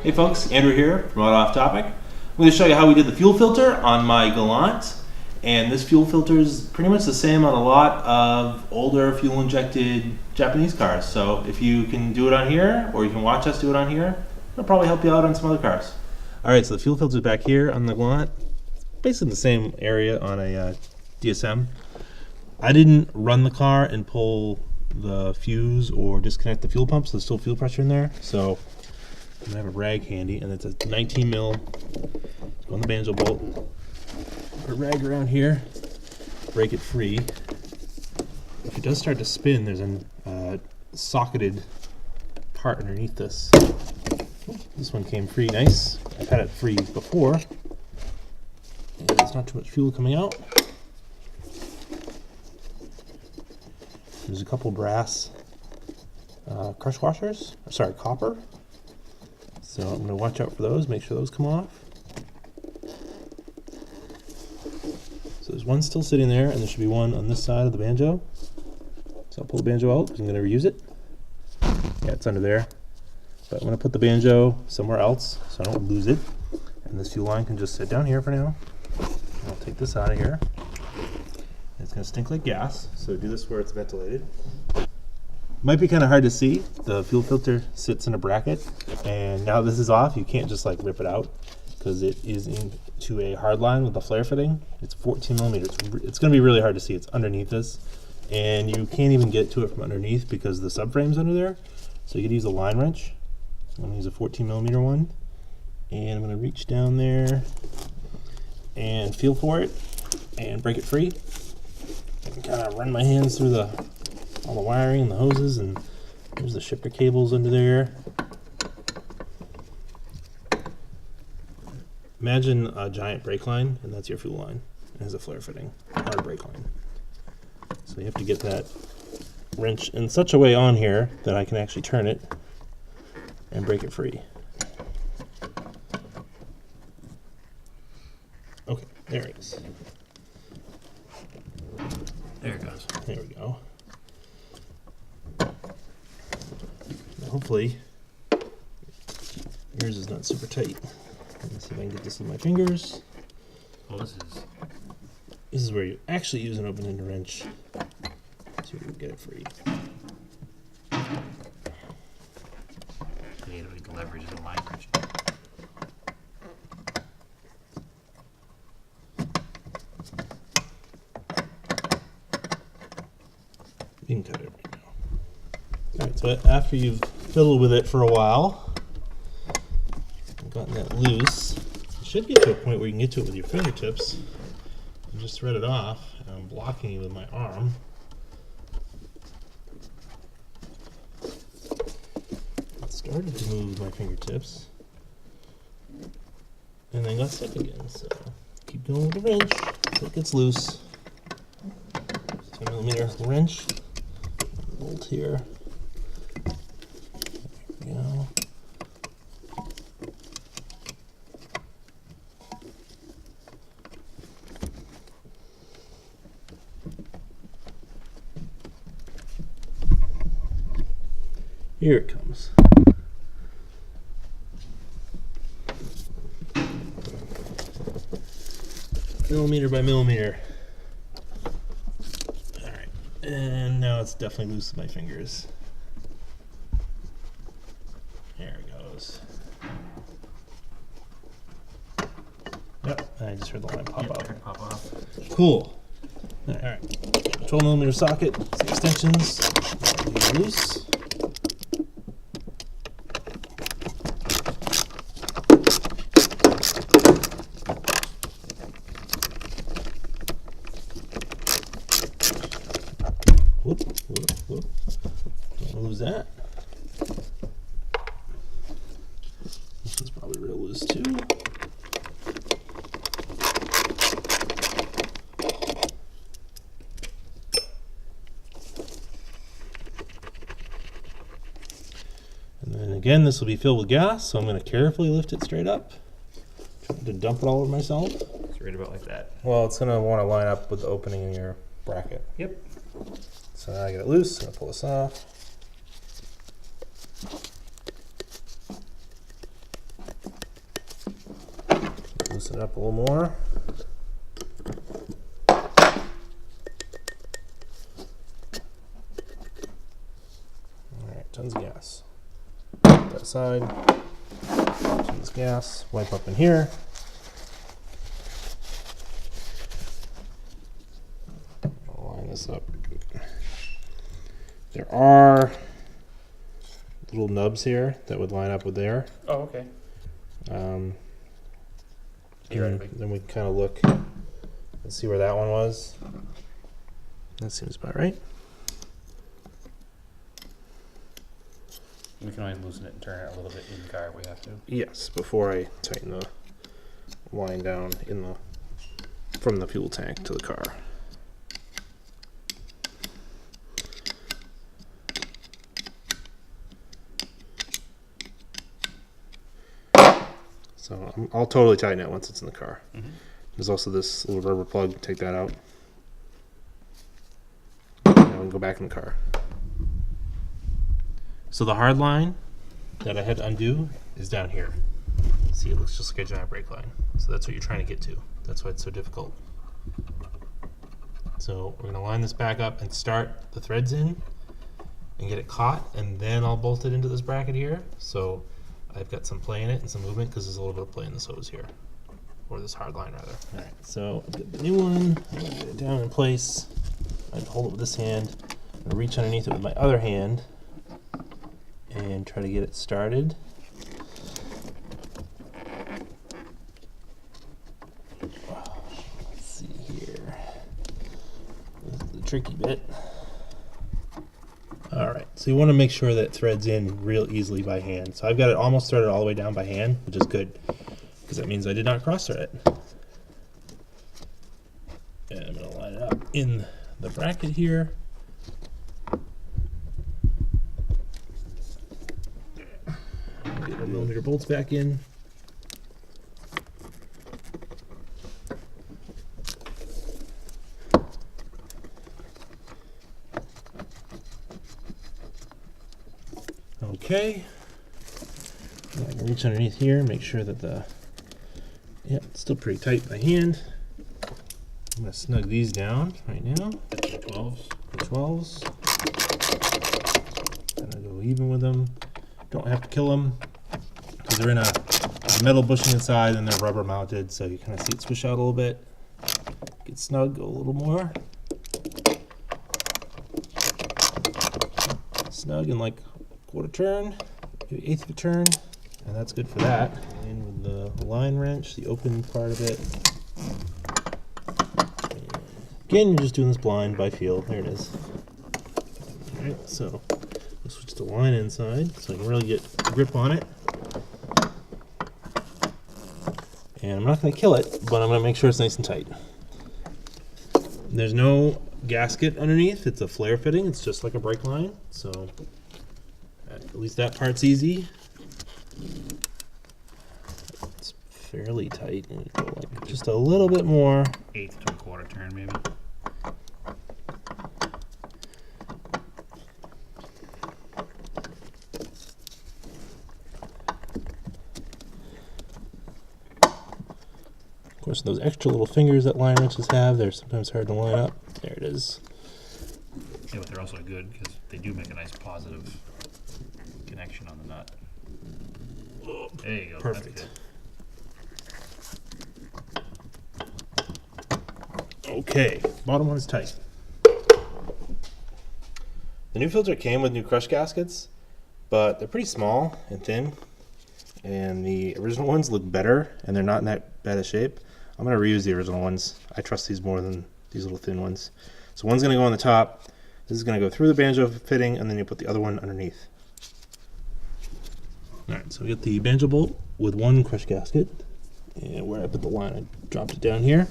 Hey folks, Andrew here from Auto Off Topic. I'm going to show you how we did the fuel filter on my Galant. And this fuel filter is pretty much the same on a lot of older fuel injected Japanese cars. So if you can do it on here, or you can watch us do it on here, it'll probably help you out on some other cars. Alright, so the fuel filter is back here on the Galant. It's basically the same area on a DSM. I didn't run the car and pull the fuse or disconnect the fuel pump, so there's still fuel pressure in there. So I'm gonna have a rag handy, and it's a 19 mil. It's on the Banjo bolt. Put a rag around here, break it free. If it does start to spin, there's a socketed part underneath this. This one came free, nice. I've had it free before, and there's not too much fuel coming out. There's a couple brass crush washers, copper. So I'm going to watch out for those, make sure those come off. So there's one still sitting there, and there should be one on this side of the Banjo. So I'll pull the Banjo out because I'm going to reuse it. Yeah, it's under there. But I'm going to put the Banjo somewhere else so I don't lose it. And this fuel line can just sit down here for now. And I'll take this out of here. It's going to stink like gas, so do this where it's ventilated. Might be kind of hard to see. The fuel filter sits in a bracket, and now this is off. You can't just like rip it out because it is into a hard line with the flare fitting. It's 14 millimeters. It's going to be really hard to see. It's underneath this, and you can't even get to it from underneath because the subframe's under there. So you could use a line wrench. I'm going to use a 14 millimeter one, and I'm going to reach down there and feel for it and break it free. Kind of run my hands through all the wiring and the hoses, and there's the shifter cables under there. Imagine a giant brake line, and that's your fuel line. It has a flare fitting, hard brake line. So you have to get that wrench in such a way on here that I can actually turn it and break it free. Okay, there it is. There it goes. There we go. Now hopefully yours is not super tight. Let me see if I can get this in my fingers. Oh, this is where you actually use an open-ended wrench to get it free. The leverage is a line wrench. You can cut it right now. Alright, so after you've fiddled with it for a while, and gotten that loose, you should get to a point where you can get to it with your fingertips and just thread it off. And I'm blocking you with my arm. It started to move with my fingertips, and then got stuck again. So keep going with the wrench until it gets loose. 10 millimeter wrench. Bolt here. There we go. Here it comes. Millimeter by millimeter. And now it's definitely loose with my fingers. There it goes. Yep, I just heard the line pop out. Pop off. Cool. Alright. 12 millimeter socket, some extensions. Loose. Whoop, whoop, whoop. Don't lose that. This one's probably real loose too. And then again, this will be filled with gas, so I'm going to carefully lift it straight up. Try to dump it all over myself. It's right about like that. Well, it's going to want to line up with the opening in your bracket. Yep. So now I get it loose, I'm gonna pull this off. Loosen it up a little more. Alright, tons of gas. Put that aside. Tons of gas. Wipe up in here. I'll line this up. There are little nubs here that would line up with there. Oh, okay. And then we can kind of look and see where that one was. That seems about right. We can always loosen it and turn it a little bit in the car if we have to. Yes, before I tighten the line down in the from the fuel tank to the car. So I'll totally tighten it once it's in the car. Mm-hmm. There's also this little rubber plug. Take that out. Now we can go back in the car. So the hard line that I had to undo is down here. See, it looks just like a giant brake line. So that's what you're trying to get to. That's why it's so difficult. So we're going to line this back up and start the threads in and get it caught, and then I'll bolt it into this bracket here. So I've got some play in it and some movement because there's a little bit of play in this hose here, or this hard line rather. All right, so I've got the new one. I'm going to get it down in place. I can hold it with this hand. I'm going to reach underneath it with my other hand and try to get it started. Let's see here. This is the tricky bit. Alright, so you want to make sure that it threads in real easily by hand. So I've got it almost threaded all the way down by hand, which is good, because that means I did not cross thread it. And I'm going to line it up in the bracket here. Get our millimeter bolts back in. Okay. I can reach underneath here, make sure that it's still pretty tight by hand. I'm going to snug these down right now. The 12s. The 12s. Kind of go even with them. Don't have to kill them because they're in a metal bushing inside and they're rubber mounted, so you kind of see it swish out a little bit. Get snug, go a little more. Snug in like quarter turn, maybe eighth of a turn, and that's good for that. And with the line wrench, the open part of it. Again, you're just doing this blind by feel. There it is. Alright, so we'll switch the line inside so I can really get grip on it. And I'm not going to kill it, but I'm going to make sure it's nice and tight. There's no gasket underneath. It's a flare fitting. It's just like a brake line. So at least that part's easy. It's fairly tight. And go like just a little bit more. Eighth to a quarter turn, maybe. Of course, those extra little fingers that line wrenches have, they're sometimes hard to line up. There it is. Yeah, but they're also good because they do make a nice positive connection on the nut. There you go. Perfect. Okay, bottom one's tight. The new filter came with new crush gaskets, but they're pretty small and thin, and the original ones look better, and they're not in that bad a shape. I'm going to reuse the original ones. I trust these more than these little thin ones. So one's going to go on the top. This is going to go through the Banjo fitting, and then you put the other one underneath. Alright, so we got the Banjo bolt with one crush gasket, and where I put the line, I dropped it down here.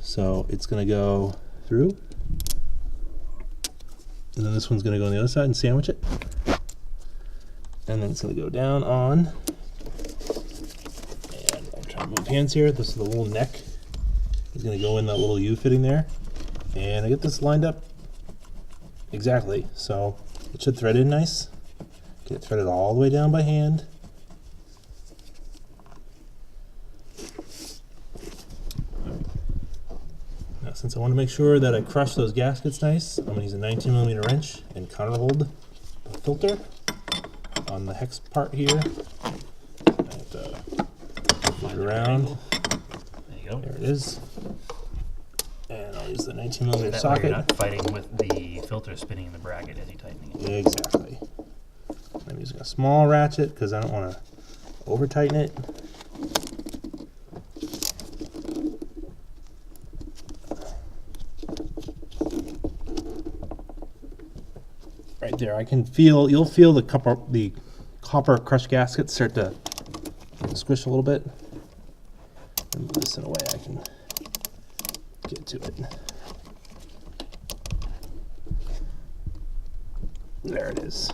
So it's going to go through, and then this one's going to go on the other side and sandwich it. And then it's going to go down on, and I'm trying to move hands here. This is the little neck. It's going to go in that little U fitting there. And I get this lined up exactly, so it should thread in nice. Get it threaded all the way down by hand. Since I want to make sure that I crush those gaskets nice, I'm going to use a 19mm wrench and counter hold the filter on the hex part here. I have to move it around. There you go. There it is. And I'll use the 19mm That way socket. you're not fighting with the filter spinning in the bracket as you're tightening it. Exactly. I'm using a small ratchet because I don't want to over tighten it. Right there, I can feel, you'll feel the copper crush gaskets start to squish a little bit. And move this in a way I can get to it. There it is.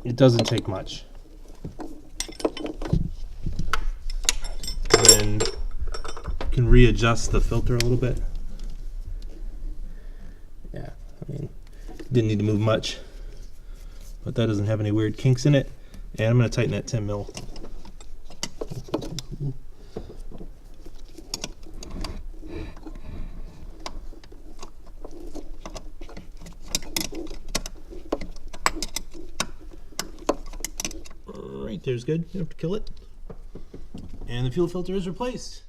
It doesn't take much. And then you can readjust the filter a little bit. Yeah, I mean, didn't need to move much, but that doesn't have any weird kinks in it. And I'm going to tighten that 10 mil. Right there's good. You don't have to kill it. And the fuel filter is replaced.